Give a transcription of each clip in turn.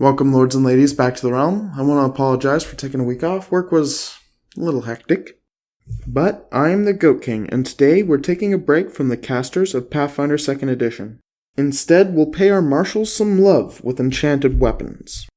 Welcome, lords and ladies, back to the realm. I want to apologize for taking a week off. Work was a little hectic. But I'm the Goat King, and today we're taking a break from the casters of Pathfinder 2nd Edition. Instead, we'll pay our marshals some love with enchanted weapons.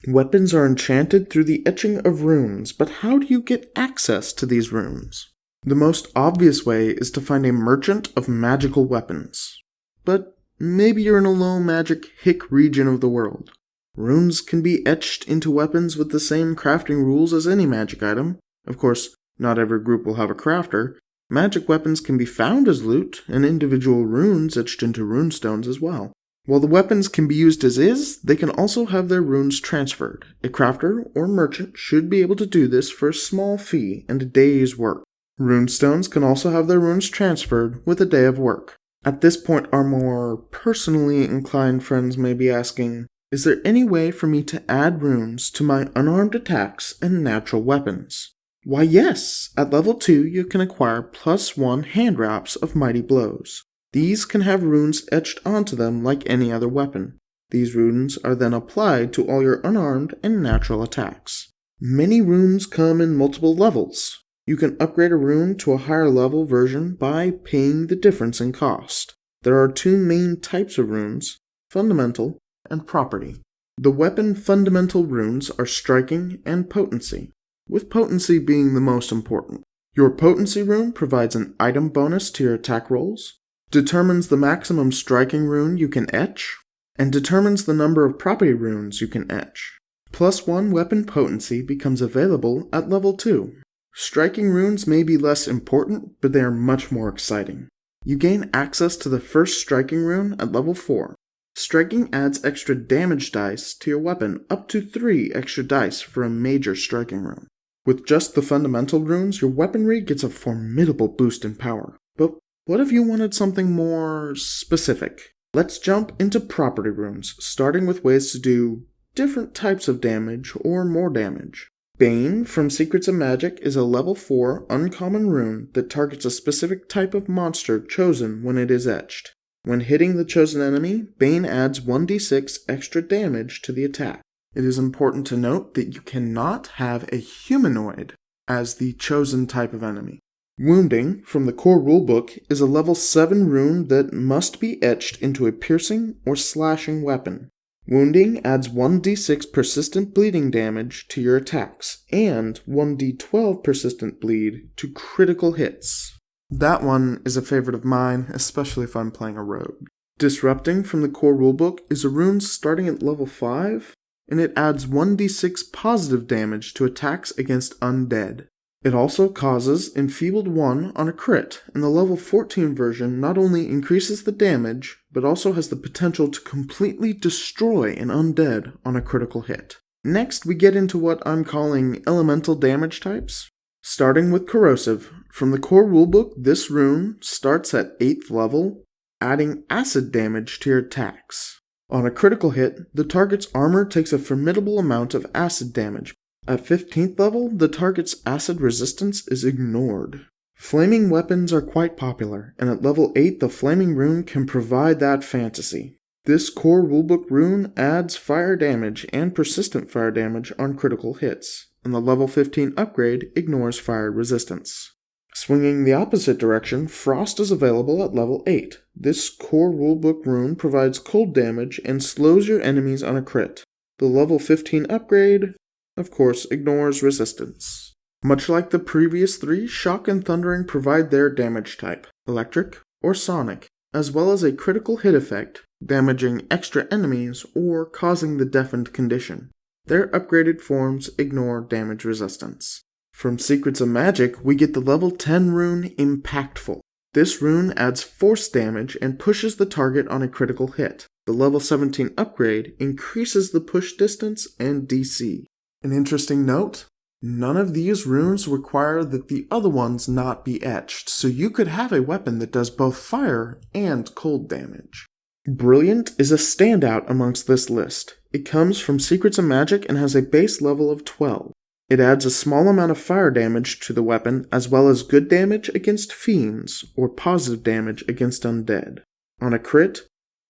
Weapons are enchanted through the etching of runes, but how do you get access to these runes? The most obvious way is to find a merchant of magical weapons. But maybe you're in a low magic hick region of the world. Runes can be etched into weapons with the same crafting rules as any magic item. Of course, not every group will have a crafter. Magic weapons can be found as loot, and individual runes etched into runestones as well. While the weapons can be used as is, they can also have their runes transferred. A crafter or merchant should be able to do this for a small fee and a day's work. Runestones can also have their runes transferred with a day of work. At this point, our more personally inclined friends may be asking, is there any way for me to add runes to my unarmed attacks and natural weapons? Why yes! At level 2 you can acquire +1 hand wraps of mighty blows. These can have runes etched onto them like any other weapon. These runes are then applied to all your unarmed and natural attacks. Many runes come in multiple levels. You can upgrade a rune to a higher level version by paying the difference in cost. There are two main types of runes, fundamental and property. The weapon fundamental runes are striking and potency, with potency being the most important. Your potency rune provides an item bonus to your attack rolls, determines the maximum striking rune you can etch, and determines the number of property runes you can etch. +1 weapon potency becomes available at level 2. Striking runes may be less important, but they are much more exciting. You gain access to the first striking rune at level 4. Striking adds extra damage dice to your weapon, up to 3 extra dice for a major striking rune. With just the fundamental runes, your weaponry gets a formidable boost in power. But what if you wanted something more specific? Let's jump into property runes, starting with ways to do different types of damage or more damage. Bane from Secrets of Magic is a level 4 uncommon rune that targets a specific type of monster chosen when it is etched. When hitting the chosen enemy, Bane adds 1d6 extra damage to the attack. It is important to note that you cannot have a humanoid as the chosen type of enemy. Wounding, from the core rulebook, is a level 7 rune that must be etched into a piercing or slashing weapon. Wounding adds 1d6 persistent bleeding damage to your attacks, and 1d12 persistent bleed to critical hits. That one is a favorite of mine, especially if I'm playing a rogue. Disrupting from the core rulebook is a rune starting at level 5, and it adds 1d6 positive damage to attacks against undead. It also causes Enfeebled 1 on a crit, and the level 14 version not only increases the damage, but also has the potential to completely destroy an undead on a critical hit. Next, we get into what I'm calling elemental damage types. Starting with Corrosive, from the core rulebook, this rune starts at 8th level, adding acid damage to your attacks. On a critical hit, the target's armor takes a formidable amount of acid damage. At 15th level, the target's acid resistance is ignored. Flaming weapons are quite popular, and at level 8 the Flaming rune can provide that fantasy. This core rulebook rune adds fire damage and persistent fire damage on critical hits, and the level 15 upgrade ignores fire resistance. Swinging the opposite direction, Frost is available at level 8. This core rulebook rune provides cold damage and slows your enemies on a crit. The level 15 upgrade, of course, ignores resistance. Much like the previous 3, Shock and Thundering provide their damage type, electric or sonic, as well as a critical hit effect, damaging extra enemies or causing the deafened condition. Their upgraded forms ignore damage resistance. From Secrets of Magic, we get the level 10 rune Impactful. This rune adds force damage and pushes the target on a critical hit. The level 17 upgrade increases the push distance and DC. An interesting note, none of these runes require that the other ones not be etched, so you could have a weapon that does both fire and cold damage. Brilliant is a standout amongst this list. It comes from Secrets of Magic and has a base level of 12. It adds a small amount of fire damage to the weapon, as well as good damage against fiends, or positive damage against undead. On a crit,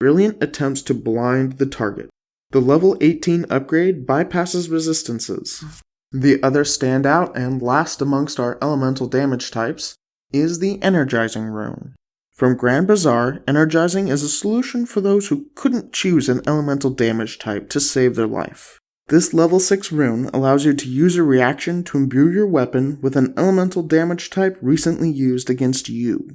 Brilliant attempts to blind the target. The level 18 upgrade bypasses resistances. The other standout and last amongst our elemental damage types is the Energizing Rune. From Grand Bazaar, Energizing is a solution for those who couldn't choose an elemental damage type to save their life. This level 6 rune allows you to use a reaction to imbue your weapon with an elemental damage type recently used against you.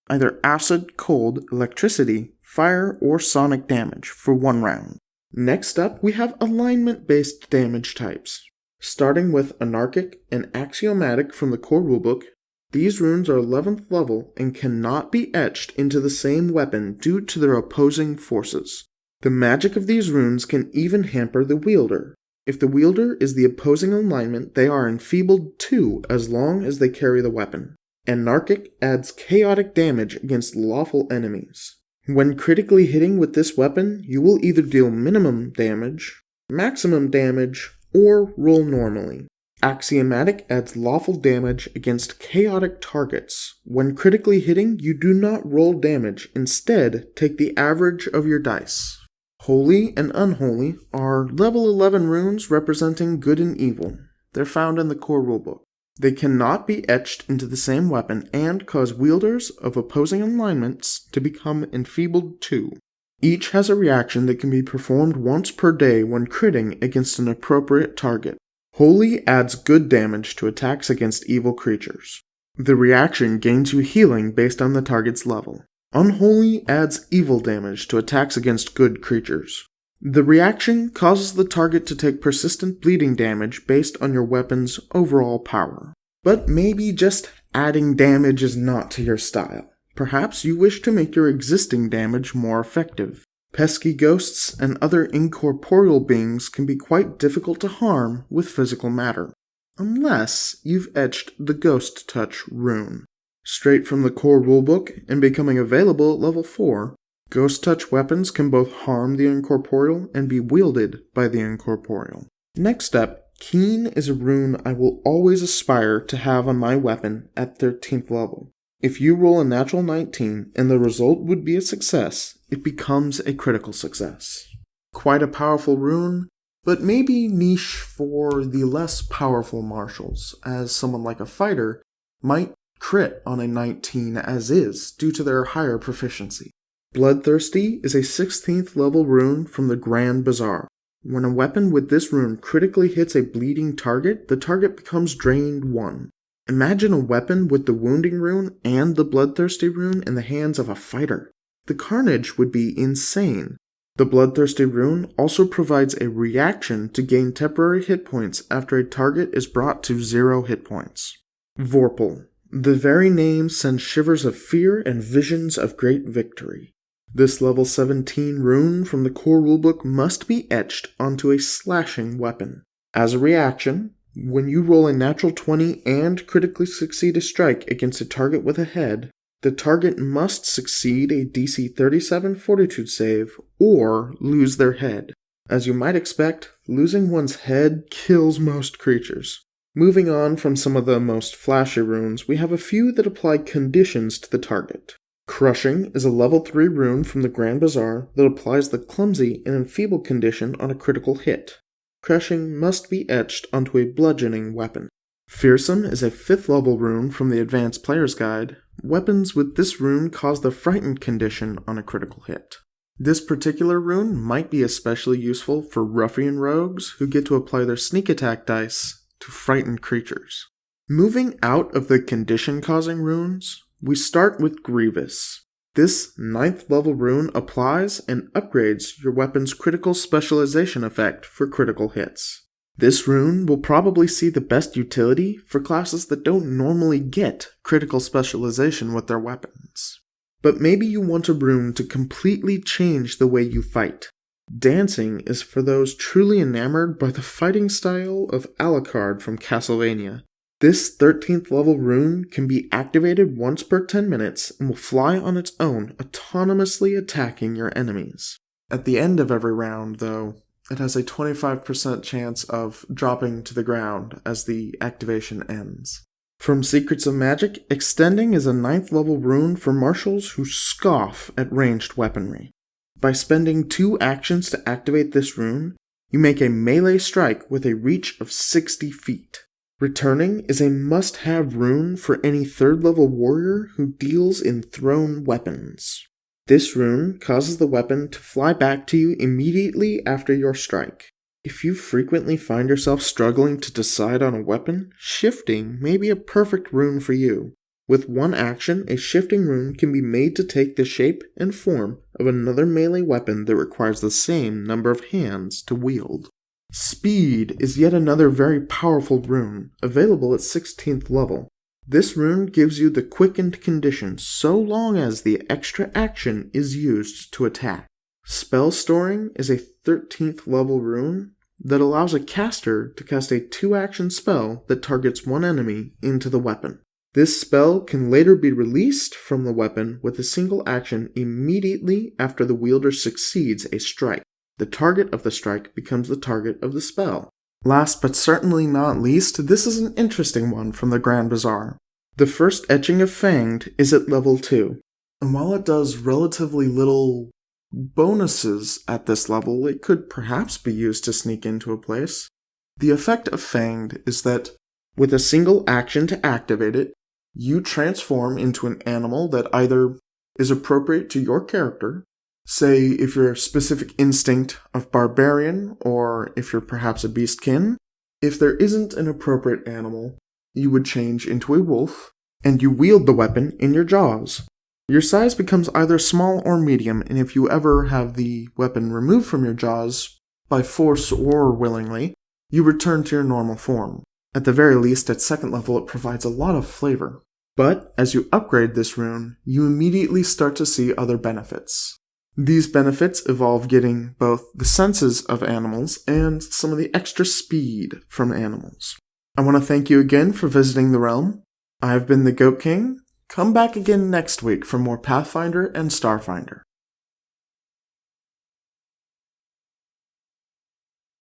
Either acid, cold, electricity, fire, or sonic damage for 1 round. Next up, we have alignment-based damage types. Starting with Anarchic and Axiomatic from the core rulebook, these runes are 11th level and cannot be etched into the same weapon due to their opposing forces. The magic of these runes can even hamper the wielder. If the wielder is the opposing alignment, they are enfeebled too as long as they carry the weapon. Anarchic adds chaotic damage against lawful enemies. When critically hitting with this weapon, you will either deal minimum damage, maximum damage, or roll normally. Axiomatic adds lawful damage against chaotic targets. When critically hitting, you do not roll damage, instead take the average of your dice. Holy and Unholy are level 11 runes representing good and evil. They're found in the core rulebook. They cannot be etched into the same weapon and cause wielders of opposing alignments to become enfeebled too. Each has a reaction that can be performed once per day when critting against an appropriate target. Holy adds good damage to attacks against evil creatures. The reaction gains you healing based on the target's level. Unholy adds evil damage to attacks against good creatures. The reaction causes the target to take persistent bleeding damage based on your weapon's overall power. But maybe just adding damage is not to your style. Perhaps you wish to make your existing damage more effective. Pesky ghosts and other incorporeal beings can be quite difficult to harm with physical matter, unless you've etched the Ghost Touch rune. Straight from the core rulebook and becoming available at level 4, Ghost Touch weapons can both harm the incorporeal and be wielded by the incorporeal. Next up, Keen is a rune I will always aspire to have on my weapon at 13th level. If you roll a natural 19 and the result would be a success, it becomes a critical success. Quite a powerful rune, but maybe niche for the less powerful martials, as someone like a fighter might crit on a 19 as is due to their higher proficiency. Bloodthirsty is a 16th level rune from the Grand Bazaar. When a weapon with this rune critically hits a bleeding target, the target becomes drained 1. Imagine a weapon with the Wounding rune and the Bloodthirsty rune in the hands of a fighter. The carnage would be insane. The Bloodthirsty rune also provides a reaction to gain temporary hit points after a target is brought to 0 hit points. Vorpal. The very name sends shivers of fear and visions of great victory. This level 17 rune from the core rulebook must be etched onto a slashing weapon. As a reaction, when you roll a natural 20 and critically succeed a strike against a target with a head, the target must succeed a DC 37 Fortitude save or lose their head. As you might expect, losing one's head kills most creatures. Moving on from some of the most flashy runes, we have a few that apply conditions to the target. Crushing is a level 3 rune from the Grand Bazaar that applies the clumsy and enfeebled condition on a critical hit. Crushing must be etched onto a bludgeoning weapon. Fearsome is a 5th level rune from the Advanced Player's Guide. Weapons with this rune cause the frightened condition on a critical hit. This particular rune might be especially useful for ruffian rogues who get to apply their sneak attack dice to frightened creatures. Moving out of the condition-causing runes, we start with Grievous. This 9th level rune applies and upgrades your weapon's critical specialization effect for critical hits. This rune will probably see the best utility for classes that don't normally get critical specialization with their weapons. But maybe you want a rune to completely change the way you fight. Dancing is for those truly enamored by the fighting style of Alucard from Castlevania. This 13th level rune can be activated once per 10 minutes and will fly on its own, autonomously attacking your enemies. At the end of every round, though, it has a 25% chance of dropping to the ground as the activation ends. From Secrets of Magic, Extending is a 9th level rune for martials who scoff at ranged weaponry. By spending 2 actions to activate this rune, you make a melee strike with a reach of 60 feet. Returning is a must-have rune for any 3rd level warrior who deals in thrown weapons. This rune causes the weapon to fly back to you immediately after your strike. If you frequently find yourself struggling to decide on a weapon, shifting may be a perfect rune for you. With 1 action, a shifting rune can be made to take the shape and form of another melee weapon that requires the same number of hands to wield. Speed is yet another very powerful rune, available at 16th level. This rune gives you the quickened condition so long as the extra action is used to attack. Spell Storing is a 13th level rune that allows a caster to cast a 2-action spell that targets one enemy into the weapon. This spell can later be released from the weapon with a single action immediately after the wielder succeeds a strike. The target of the strike becomes the target of the spell. Last but certainly not least, this is an interesting one from the Grand Bazaar. The first etching of Fanged is at level 2, and while it does relatively little bonuses at this level, it could perhaps be used to sneak into a place. The effect of Fanged is that, with a single action to activate it, you transform into an animal that either is appropriate to your character, say if you're a specific instinct of barbarian, or if you're perhaps a beastkin. If there isn't an appropriate animal, you would change into a wolf, and you wield the weapon in your jaws. Your size becomes either small or medium, and if you ever have the weapon removed from your jaws, by force or willingly, you return to your normal form. At the very least, at 2nd level, it provides a lot of flavor. But, as you upgrade this rune, you immediately start to see other benefits. These benefits involve getting both the senses of animals and some of the extra speed from animals. I want to thank you again for visiting the realm. I've been the Goat King. Come back again next week for more Pathfinder and Starfinder.